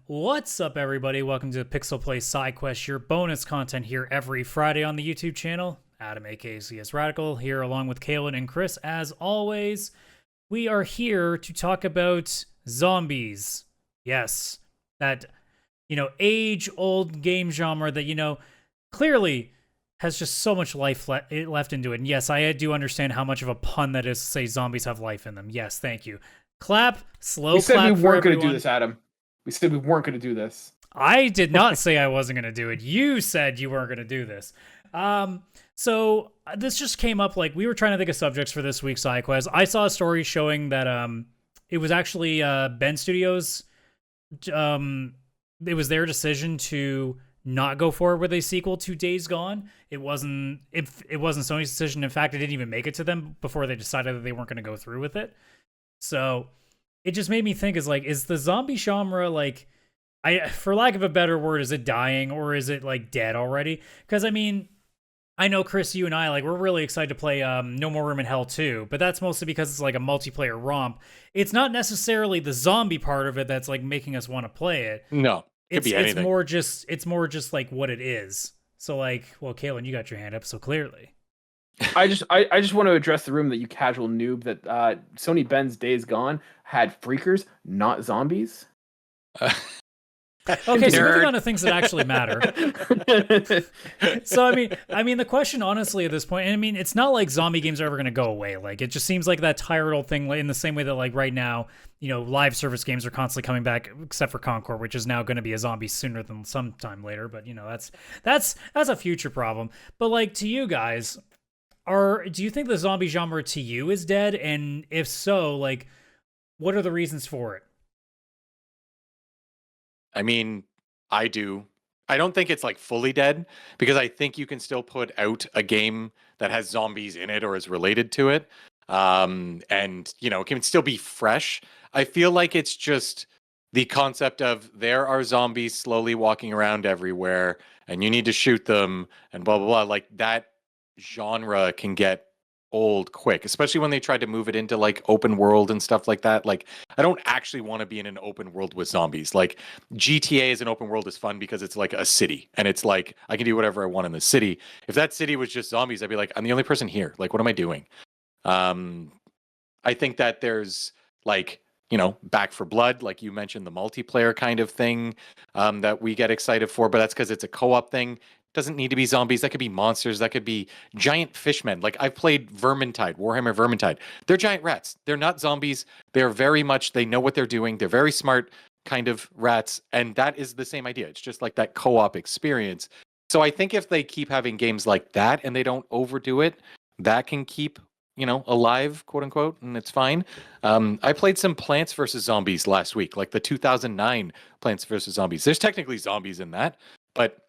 What's up, everybody? Welcome to PixelPlay Sidequests, your bonus content here every Friday on the YouTube channel. Adam, aka CS Radical, here along with Kaylan and Chris. As always, we are here to talk about zombies. Yes, that, age-old game genre that, clearly has just so much life left into it. And yes, I do understand how much of a pun that is to say zombies have life in them. Yes, thank you. Clap, slow We said clap we for weren't going to everyone. do this, Adam. We said we weren't going to do this. I did not say I wasn't going to do it. You said you weren't going to do this. So this just came up, like, we were trying to think of subjects for this week's side quest. I saw a story showing that it was actually Ben Studios. It was their decision to not go forward with a sequel to Days Gone. It wasn't Sony's decision. In fact, it didn't even make it to them before they decided that they weren't going to go through with it. So it just made me think, is the zombie genre, like, for lack of a better word, is it dying or is it like dead already? Because I mean, I know Chris, you and I, like, we're really excited to play No More Room in Hell 2, but that's mostly because it's like a multiplayer romp. It's not necessarily the zombie part of it that's like making us want to play it. No, could be anything. It's more just like what it is. So like, well, Kaylan, you got your hand up, so clearly. I just want to address the room that you casual noob that Sony Ben's Days Gone had freakers, not zombies. Okay, so moving on to things that actually matter. So I mean, the question, honestly, at this point, and I mean, it's not like zombie games are ever going to go away. Like, it just seems like that tired old thing, in the same way that, like, right now, live service games are constantly coming back, except for Concord, which is now going to be a zombie sooner than sometime later. But that's a future problem. But like, to you guys, do you think the zombie genre to you is dead? And if so, like, what are the reasons for it? I mean, I do. I don't think it's like fully dead because I think you can still put out a game that has zombies in it or is related to it. And, it can still be fresh. I feel like it's just the concept of there are zombies slowly walking around everywhere and you need to shoot them and blah, blah, blah. Like, that genre can get old quick, especially when they tried to move it into like open world and stuff like that. Like, I don't actually want to be in an open world with zombies. Like, GTA as an open world is fun because it's like a city and it's like I can do whatever I want in the city. If that city was just zombies, I'd be like, I'm the only person here. Like, what am I doing? I think that there's like, Back for Blood, like you mentioned, the multiplayer kind of thing that we get excited for, but that's because it's a co-op thing. Doesn't need to be zombies. That could be monsters. That could be giant fishmen. Like, I've played Vermintide, Warhammer Vermintide. They're giant rats. They're not zombies. They're very much, they know what they're doing. They're very smart kind of rats. And that is the same idea. It's just like that co-op experience. So I think if they keep having games like that and they don't overdo it, that can keep, alive, quote unquote, and it's fine. I played some Plants vs. Zombies last week, like the 2009 Plants vs. Zombies. There's technically zombies in that, but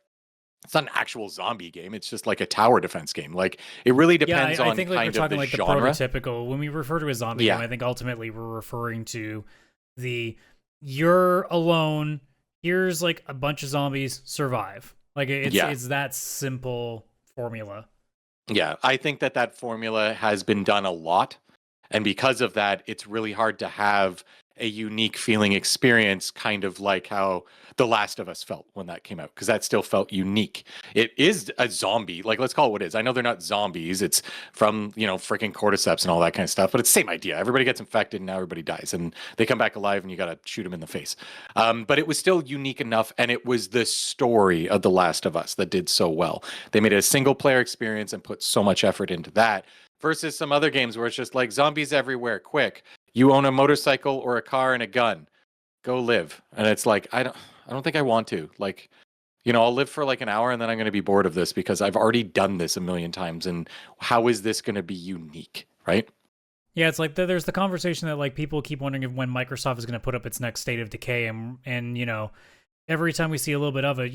it's not an actual zombie game. It's just like a tower defense game. Like, it really depends on think, like, kind we're talking of the like genre. the prototypical. When we refer to a zombie game, I think ultimately we're referring to you're alone. Here's like a bunch of zombies, survive. Like, it's that simple formula. Yeah, I think that formula has been done a lot. And because of that, it's really hard to have a unique feeling experience, kind of like how The Last of Us felt when that came out, because that still felt unique. It is a zombie, like, let's call it what it is. I know they're not zombies. It's from, freaking cordyceps and all that kind of stuff, but it's the same idea. Everybody gets infected and now everybody dies and they come back alive and you got to shoot them in the face. But it was still unique enough, and it was the story of The Last of Us that did so well. They made it a single player experience and put so much effort into that. Versus some other games where it's just like zombies everywhere, quick. You own a motorcycle or a car and a gun. Go live. And it's like, I don't think I want to. Like, I'll live for like an hour and then I'm going to be bored of this because I've already done this a million times. And how is this going to be unique, right? Yeah, it's like there's the conversation that, like, people keep wondering when Microsoft is going to put up its next State of Decay, and every time we see a little bit of it,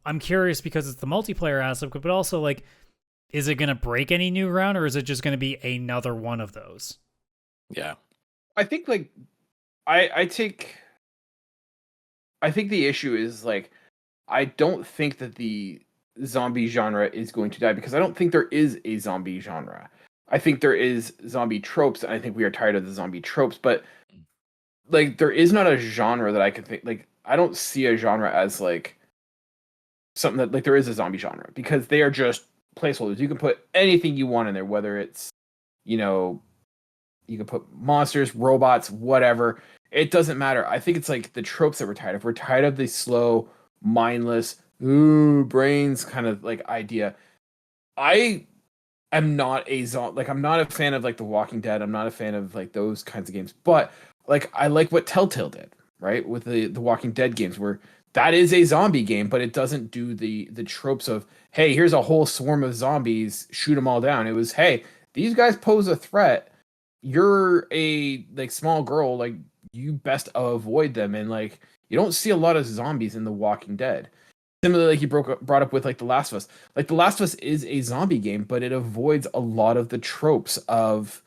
I'm curious because it's the multiplayer aspect, but also, like, is it going to break any new ground, or is it just going to be another one of those? Yeah. I think, like, I think the issue is, like, I don't think that the zombie genre is going to die because I don't think there is a zombie genre. I think there is zombie tropes, and I think we are tired of the zombie tropes, but, like, there is not a genre that I can think, like, I don't see a genre as like something that like there is a zombie genre, because they are just placeholders. You can put anything you want in there, whether it's, you know, you can put monsters, robots, whatever. It doesn't matter. I think it's like the tropes that we're tired of. We're tired of the slow, mindless, ooh, brains kind of like idea. I am not a like I'm not a fan of like The Walking Dead. I'm not a fan of like those kinds of games. But like I like what Telltale did, right? With the Walking Dead games, where that is a zombie game, but it doesn't do the tropes of, hey, here's a whole swarm of zombies, shoot them all down. It was, hey, these guys pose a threat. You're a like small girl, like you best avoid them. And like you don't see a lot of zombies in The Walking Dead. Similarly, like you brought up with like The Last of Us. Like The Last of Us is a zombie game, but it avoids a lot of the tropes of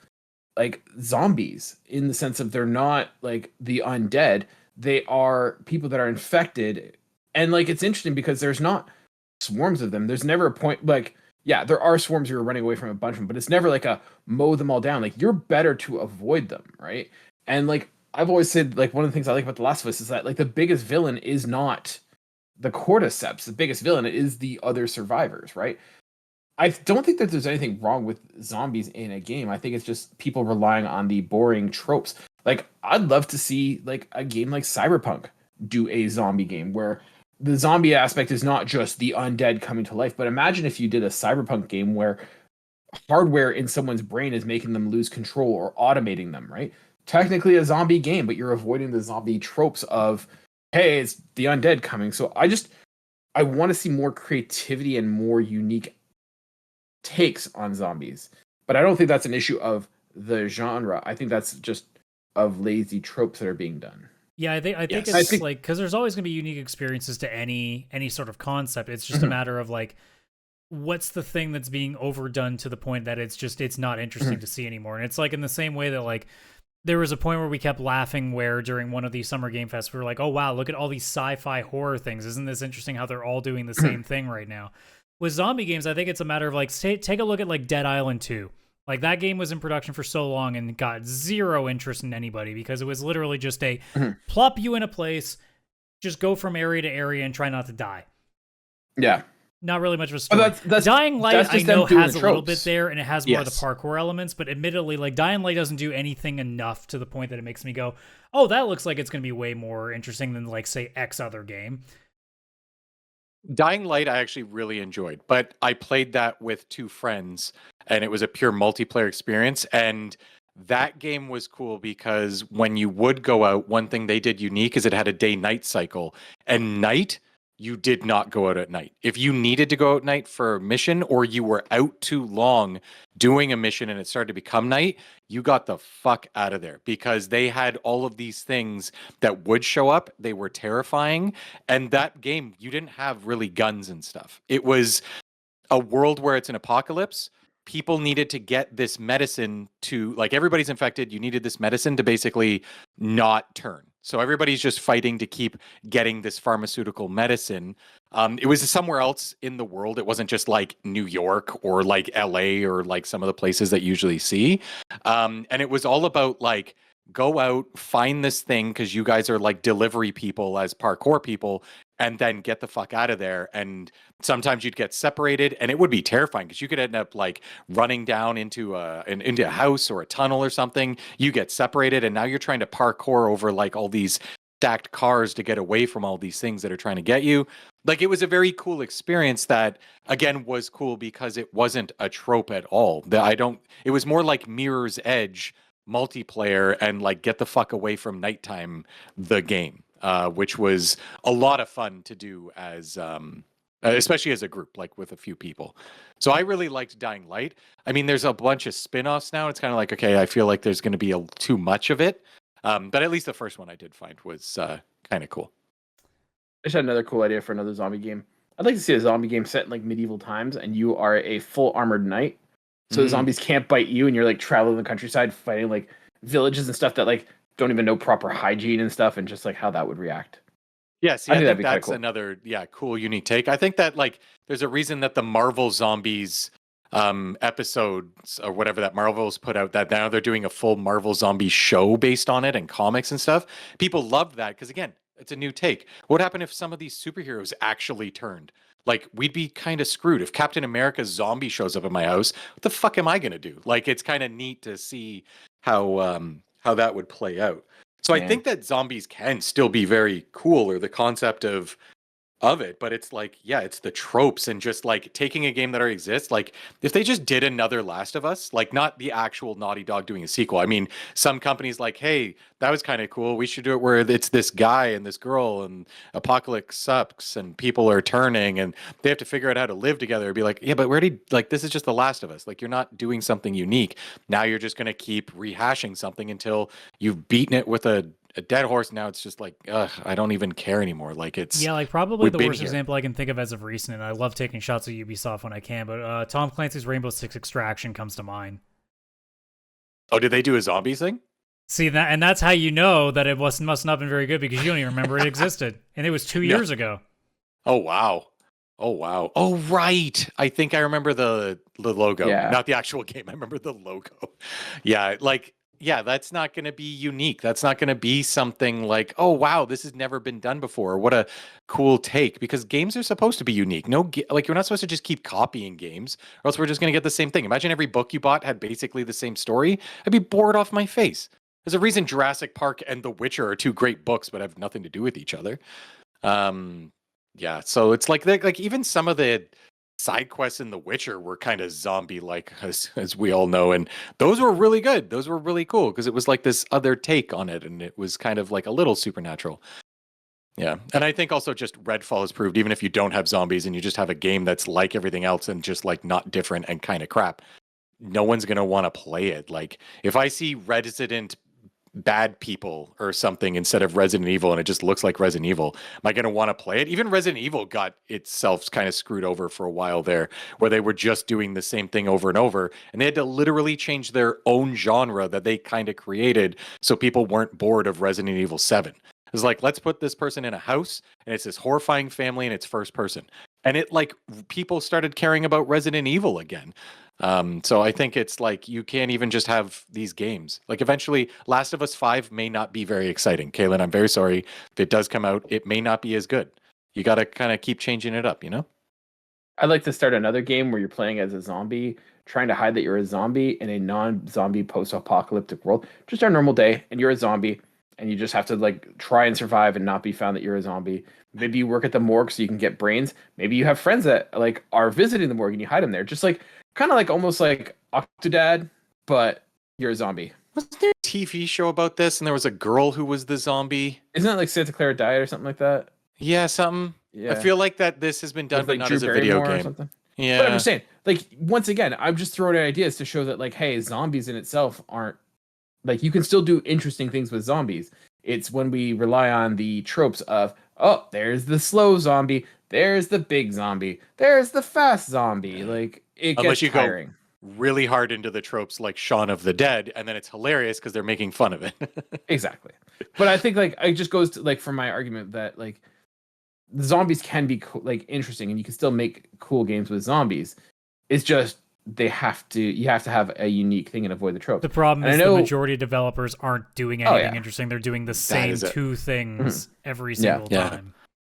like zombies, in the sense of they're not like the undead. They are people that are infected. And like it's interesting because there's not swarms of them. There's never a point like, yeah, there are swarms you're running away from a bunch of them, but it's never like a mow them all down. Like you're better to avoid them, right? And like I've always said, like one of the things I like about The Last of Us is that like the biggest villain is not the cordyceps. The biggest villain is the other survivors, right? I don't think that there's anything wrong with zombies in a game. I think it's just people relying on the boring tropes. Like I'd love to see like a game like Cyberpunk do a zombie game where the zombie aspect is not just the undead coming to life, but imagine if you did a Cyberpunk game where hardware in someone's brain is making them lose control or automating them, right? Technically a zombie game, but you're avoiding the zombie tropes of, hey, it's the undead coming. So I want to see more creativity and more unique takes on zombies. But I don't think that's an issue of the genre. I think that's just of lazy tropes that are being done. Yeah, I think Yes. it's I think- like, because there's always going to be unique experiences to any sort of concept. It's just a matter of like, what's the thing that's being overdone to the point that it's not interesting to see anymore. And it's like in the same way that like there was a point where we kept laughing where during one of these summer game fests we were like, oh wow, look at all these sci-fi horror things. Isn't this interesting how they're all doing the same thing right now? With zombie games, I think it's a matter of like, take a look at like Dead Island 2. Like that game was in production for so long and got zero interest in anybody because it was literally just a plop you in a place, just go from area to area and try not to die. Yeah. Not really much of a story. That's Dying Light, that's I just them know, doing has the a little tropes. bit there, and it has more of the Yes. parkour elements, but admittedly, like, Dying Light doesn't do anything enough to the point that it makes me go, oh, that looks like it's going to be way more interesting than, like, say, X other game. Dying Light I actually really enjoyed, but I played that with two friends and it was a pure multiplayer experience. And that game was cool because when you would go out, one thing they did unique is it had a day-night cycle. And night, you did not go out at night. If you needed to go out at night for a mission or you were out too long doing a mission and it started to become night, you got the fuck out of there because they had all of these things that would show up. They were terrifying. And that game, you didn't have really guns and stuff. It was a world where it's an apocalypse. People needed to get this medicine to, like, everybody's infected. You needed this medicine to basically not turn. So everybody's just fighting to keep getting this pharmaceutical medicine. It was somewhere else in the world. It wasn't just like New York or like LA or like some of the places that you usually see. And it was all about like, go out, find this thing because you guys are like delivery people as parkour people, and then get the fuck out of there. And sometimes you'd get separated, and it would be terrifying because you could end up like running down into a house or a tunnel or something. You get separated, and now you're trying to parkour over like all these stacked cars to get away from all these things that are trying to get you. Like it was a very cool experience that again was cool because it wasn't a trope at all. It was more like Mirror's Edge multiplayer and like get the fuck away from nighttime the game, which was a lot of fun to do as especially as a group, like with a few people. So I really liked Dying Light. I mean, there's a bunch of spin-offs now. It's kind of like, okay, I feel like there's going to be too much of it. But at least the first one I did find was kind of cool. I just had another cool idea for another zombie game. I'd like to see a zombie game set in like medieval times, and you are a full armored knight. So the zombies can't bite you, and you're like traveling the countryside, fighting like villages and stuff that like don't even know proper hygiene and stuff, and just like how that would react. Yeah, see, I I think that'd think be kinda that's cool. another cool, unique take. I think that like there's a reason that the Marvel Zombies episodes or whatever that Marvel's put out, that now they're doing a full Marvel zombie show based on it and comics and stuff. People loved that because again, It's a new take. What happened if some of these superheroes actually turned? Like, we'd be kind of screwed. If Captain America's zombie shows up at my house, what the fuck am I gonna do? Like, it's kind of neat to see how that would play out. So I Yeah. think that zombies can still be very cool, or the concept of it, but it's like, yeah, it's the tropes and just like taking a game that already exists. Like, if they just did another Last of Us, like not the actual Naughty Dog doing a sequel. I mean, some companies like, hey, that was kind of cool. We should do it where it's this guy and this girl and apocalypse sucks and people are turning and they have to figure out how to live together. It'd be like, yeah, but where did, like, this is just the Last of Us. Like, you're not doing something unique. Now you're just going to keep rehashing something until you've beaten it with a dead horse. Now it's just like, ugh, I don't even care anymore. Like, it's, Yeah, like probably we've the been worst here. example I can think of as of recent, and I love taking shots at Ubisoft when I can, but Tom Clancy's Rainbow Six Extraction comes to mind. Oh, did they do a zombie thing? See that, and that's how you know that it must not have been very good, because you don't even remember it existed, and it was 2 years ago. Oh wow. Oh wow. Oh right. I think I remember the logo. Yeah. Not the actual game. I remember the logo. Yeah, like, yeah, that's not going to be unique. That's not going to be something like, oh wow, this has never been done before. What a cool take, because games are supposed to be unique. Like, you're not supposed to just keep copying games, or else we're just going to get the same thing. Imagine every book you bought had basically the same story. I'd be bored off my face. There's a reason Jurassic Park and The Witcher are two great books but have nothing to do with each other. Yeah, so it's like even some of the side quests in The Witcher were kind of zombie-like, as we all know, and those were really good. Those were really cool because it was like this other take on it, and it was kind of like a little supernatural. Yeah, and I think also just Redfall has proved, even if you don't have zombies and you just have a game that's like everything else and just like not different and kind of crap, no one's gonna want to play it. Like, if I see Resident Bad People or something instead of Resident Evil and it just looks like Resident Evil, am I going to want to play it? Even Resident Evil got itself kind of screwed over for a while there, where they were just doing the same thing over and over, and they had to literally change their own genre that they kind of created so people weren't bored of Resident Evil 7. It was like, let's put this person in a house and it's this horrifying family and it's first person, and it, like, people started caring about Resident Evil again. So I think it's like, you can't even just have these games. Like, eventually Last of Us 5 may not be very exciting. Kaylan, I'm very sorry. If it does come out, it may not be as good. You got to kind of keep changing it up, you know? I'd like to start another game where you're playing as a zombie, trying to hide that you're a zombie in a non-zombie post-apocalyptic world. Just our normal day, and you're a zombie, and you just have to, like, try and survive and not be found that you're a zombie. Maybe you work at the morgue so you can get brains. Maybe you have friends that, like, are visiting the morgue and you hide them there. Just like, kind of like almost like Octodad, but you're a zombie. Wasn't there a TV show about this and there was a girl who was the zombie? Isn't that like Santa Clara Diet or something like that? Yeah, something. Yeah. I feel like that this has been done, With, but like, not Drew as a video Barrymore or game. something. Yeah. But I'm just saying, like, once again, I'm just throwing out ideas to show that, like, hey, zombies in itself aren't, like, you can still do interesting things with zombies. It's when we rely on the tropes of, oh, there's the slow zombie, there's the big zombie, there's the fast zombie. Like, it Unless gets you tiring. go really hard into the tropes like Shaun of the Dead, and then it's hilarious because they're making fun of it. Exactly. But I think, like, it just goes to, like, from my argument that, like, the zombies can be like interesting and you can still make cool games with zombies. It's just you have to have a unique thing and avoid the tropes. The problem And is I know- the majority of developers aren't doing anything yeah. interesting. They're doing the same is it. two things every Yeah. single Yeah. time.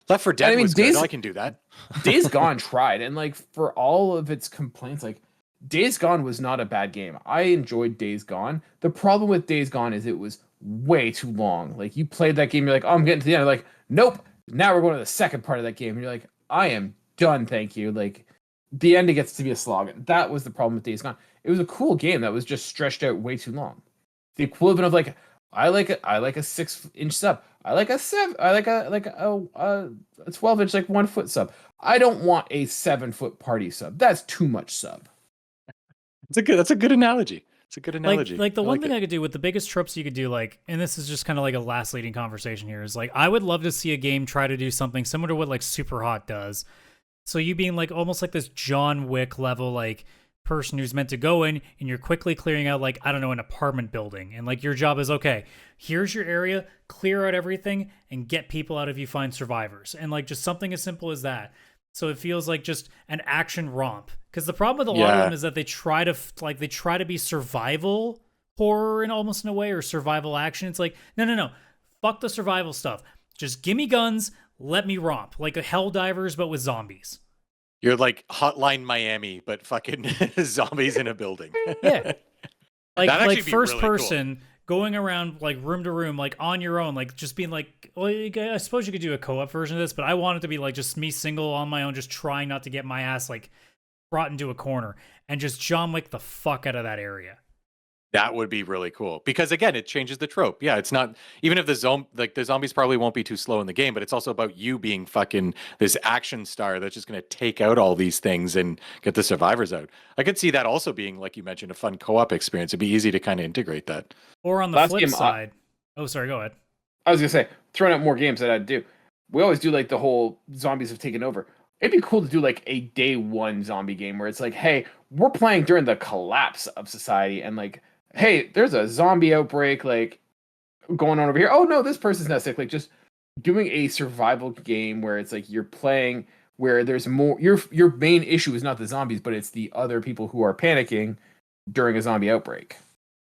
Left 4 Dead I mean, was good. Days- I can do that. Days Gone tried, and, like, for all of its complaints, like, Days Gone was not a bad game. I enjoyed Days Gone. The problem with Days Gone is it was way too long. Like, you played that game, you're like, oh, I'm getting to the end. Like, nope. Now we're going to the second part of that game. And you're like, I am done, thank you. Like, the end gets to be a slog. That was the problem with Days Gone. It was a cool game that was just stretched out way too long. The equivalent of, like, I like a 6-inch sub. I like a 12-inch, like, 1 foot sub. I don't want a 7-foot party sub. That's too much sub. That's a good analogy. It's a good analogy. Like the I one like thing it. I could do with the biggest tropes you could do, like, and this is just kind of like a last leading conversation here, is like, I would love to see a game try to do something similar to what, like, Superhot does. So you being, like, almost like this John Wick level, like, person who's meant to go in and you're quickly clearing out, like, I don't know, an apartment building, and, like, your job is, okay, here's your area, clear out everything and get people out if you find survivors, and, like, just something as simple as that. So it feels like just an action romp, because the problem with a lot of them is that they try to be survival horror in almost in a way, or survival action. It's like, no, fuck the survival stuff. Just gimme guns, let me romp. Like a Helldivers, but with zombies. You're like Hotline Miami, but fucking zombies in a building. Yeah. That'd actually Like be first really cool. person going around like room to room, like on your own, like just being like, well, I suppose you could do a co-op version of this, but I want it to be like just me single on my own, just trying not to get my ass like brought into a corner and just John Wick the fuck out of that area. That would be really cool because again, it changes the trope. Yeah, it's not even if the zombies probably won't be too slow in the game, but it's also about you being fucking this action star that's just going to take out all these things and get the survivors out. I could see that also being, like you mentioned, a fun co-op experience. It'd be easy to kind of integrate that. Or on the flip side, oh, sorry, go ahead. I was gonna say, throwing out more games that I'd do. We always do like the whole zombies have taken over. It'd be cool to do like a day one zombie game where it's like, hey, we're playing during the collapse of society, and like, hey, there's a zombie outbreak like going on over here. Oh no, this person's not sick. Like just doing a survival game where it's like you're playing where there's more. Your main issue is not the zombies, but it's the other people who are panicking during a zombie outbreak.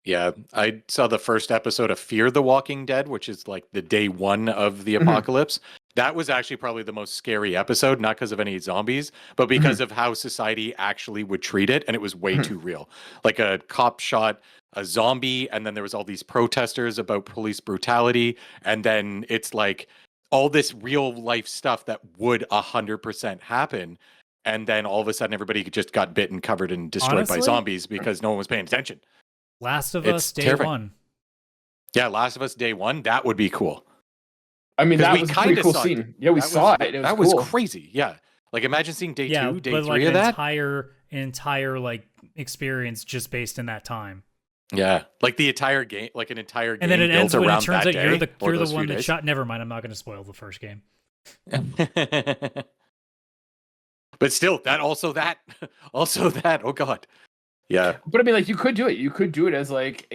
Yeah, I saw the first episode of Fear the Walking Dead, which is like the day one of the apocalypse. That was actually probably the most scary episode, not because of any zombies, but because of how society actually would treat it. And it was way too real. Like a cop shot a zombie, and then there was all these protesters about police brutality. And then it's like all this real life stuff that would 100% happen. And then all of a sudden, everybody just got bitten, covered, and destroyed by zombies because no one was paying attention. Last of Us Day One. Yeah, Last of Us Day One. That would be cool. I mean, that was a pretty cool scene. Yeah, we saw it. That was cool. Yeah, like imagine seeing day 2, day 3 of that. Entire like experience just based in that time. Yeah, like the entire game, like an entire game. And then it ends when it turns out you're the one that shot. Never mind, I'm not going to spoil the first game. But still, also that. Oh God. Yeah. But I mean, like you could do it. You could do it as like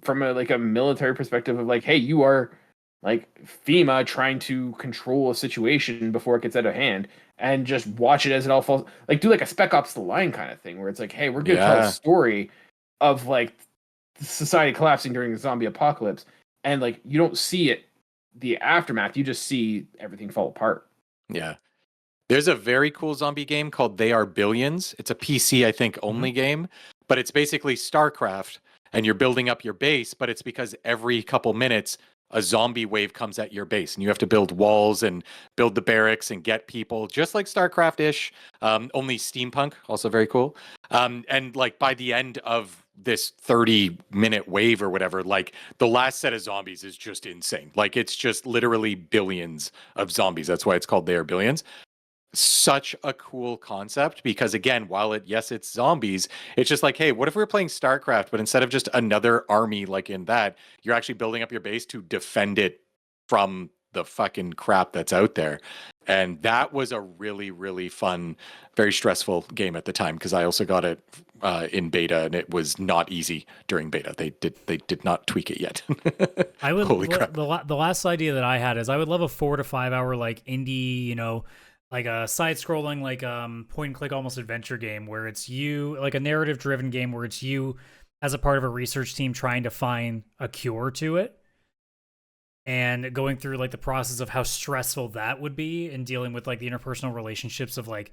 from a military perspective of like, hey, you are like FEMA trying to control a situation before it gets out of hand, and just watch it as it all falls. Like do like a Spec Ops: The Line kind of thing, where it's like, hey, we're gonna tell a story of like society collapsing during the zombie apocalypse, and like you don't see it, the aftermath. You just see everything fall apart. Yeah. There's a very cool zombie game called They Are Billions. It's a PC, I think, only game, but it's basically StarCraft, and you're building up your base, but it's because every couple minutes a zombie wave comes at your base, and you have to build walls and build the barracks and get people, just like StarCraft-ish, only steampunk, also very cool. And like by the end of this 30-minute wave or whatever, like the last set of zombies is just insane. Like it's just literally billions of zombies. That's why it's called They Are Billions. Such a cool concept because again, while it's zombies, it's just like, hey, what if we were playing StarCraft, but instead of just another army like in that, you're actually building up your base to defend it from the fucking crap that's out there. And that was a really, really fun, very stressful game at the time because I also got it in beta, and it was not easy during beta. They did not tweak it yet. I would Holy crap. The last idea that I had is I would love a 4 to 5 hour like indie, like a side-scrolling, like point-and-click almost adventure game where it's you, like a narrative-driven game where it's you as a part of a research team trying to find a cure to it, and going through like the process of how stressful that would be, and dealing with like the interpersonal relationships of like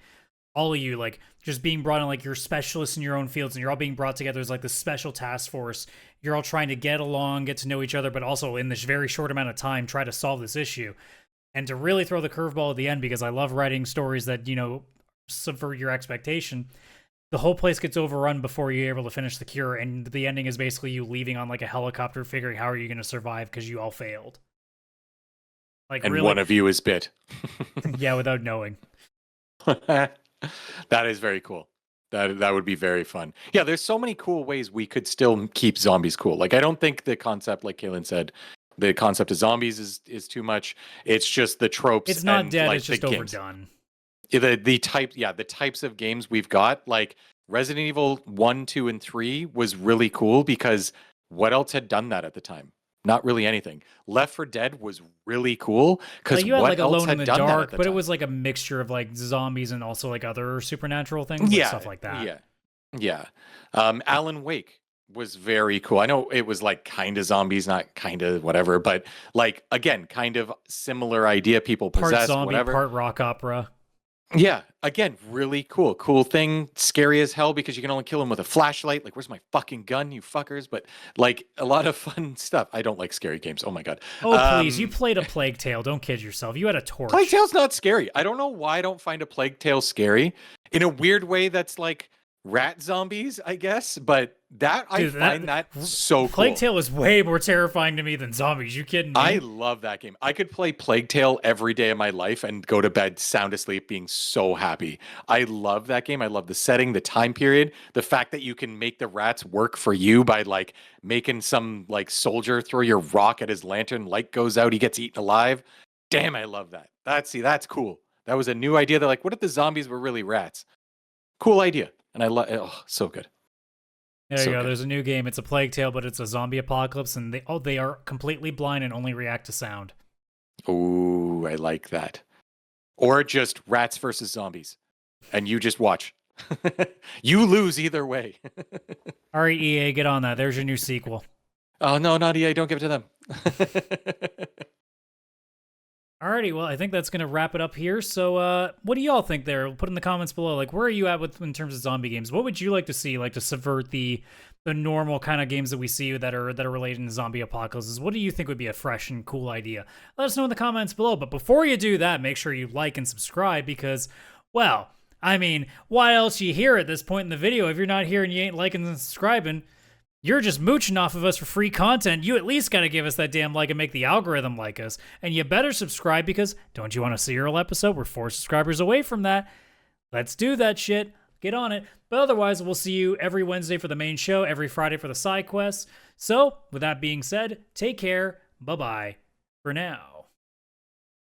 all of you, like just being brought in, like you're specialists in your own fields, and you're all being brought together as like this special task force. You're all trying to get along, get to know each other, but also in this very short amount of time try to solve this issue. And to really throw the curveball at the end, because I love writing stories that, subvert your expectation, the whole place gets overrun before you're able to finish the cure, and the ending is basically you leaving on like a helicopter figuring how are you going to survive because you all failed. Like, and really, one of you is bit. Yeah, without knowing. That is very cool. That would be very fun. Yeah, there's so many cool ways we could still keep zombies cool. Like I don't think the concept, like Kaylan said, the concept of zombies is too much. It's just the tropes. It's not and, dead. like, it's just overdone. The types of games we've got, like Resident Evil 1, 2, and 3 was really cool because what else had done that at the time? Not really anything. Left 4 Dead was really cool because you had what like else Alone had in the done Dark, that at the but time? It was like a mixture of like zombies and also like other supernatural things, and stuff like that. Yeah. Alan Wake. was very cool. I know it was like kind of zombies, not kind of whatever, but like again, kind of similar idea. People Part possess zombie, whatever. part rock opera. Yeah, again, really cool. Cool thing, scary as hell because you can only kill him with a flashlight. Like, where's my fucking gun, you fuckers? But like a lot of fun stuff. I don't like scary games. Oh my god. Oh please, you played a Plague Tale. Don't kid yourself. You had a torch. Plague Tale's not scary. I don't know why I don't find a Plague Tale scary. In a weird way, that's like rat zombies, I guess. But that Dude, I find that so cool. Plague Tale is way more terrifying to me than zombies. You kidding me? I love that game. I could play Plague Tale every day of my life and go to bed sound asleep being so happy. I love that game. I love the setting, the time period, the fact that you can make the rats work for you by like making some like soldier throw your rock at his lantern, light goes out, he gets eaten alive. Damn, I love that. That's cool. That was a new idea. They're like, what if the zombies were really rats? Cool idea. And I love so good. There So you go. good. There's a new game. It's a Plague Tale, but it's a zombie apocalypse, and they are completely blind and only react to sound. Ooh, I like that. Or just rats versus zombies. And you just watch. You lose either way. All right, EA, get on that. There's your new sequel. Oh, no, not EA. Don't give it to them. Alrighty, well, I think that's gonna wrap it up here. So, what do y'all think there? Put in the comments below. Like, where are you at with in terms of zombie games? What would you like to see, like, to subvert the normal kind of games that we see that are related to zombie apocalypses? What do you think would be a fresh and cool idea? Let us know in the comments below. But before you do that, make sure you like and subscribe because, well, I mean, why else you here at this point in the video? If you're not here and you ain't liking and subscribing, you're just mooching off of us for free content. You at least got to give us that damn like and make the algorithm like us. And you better subscribe because don't you want a serial episode? We're 4 subscribers away from that. Let's do that shit. Get on it. But otherwise, we'll see you every Wednesday for the main show, every Friday for the side quests. So, with that being said, take care. Bye-bye for now.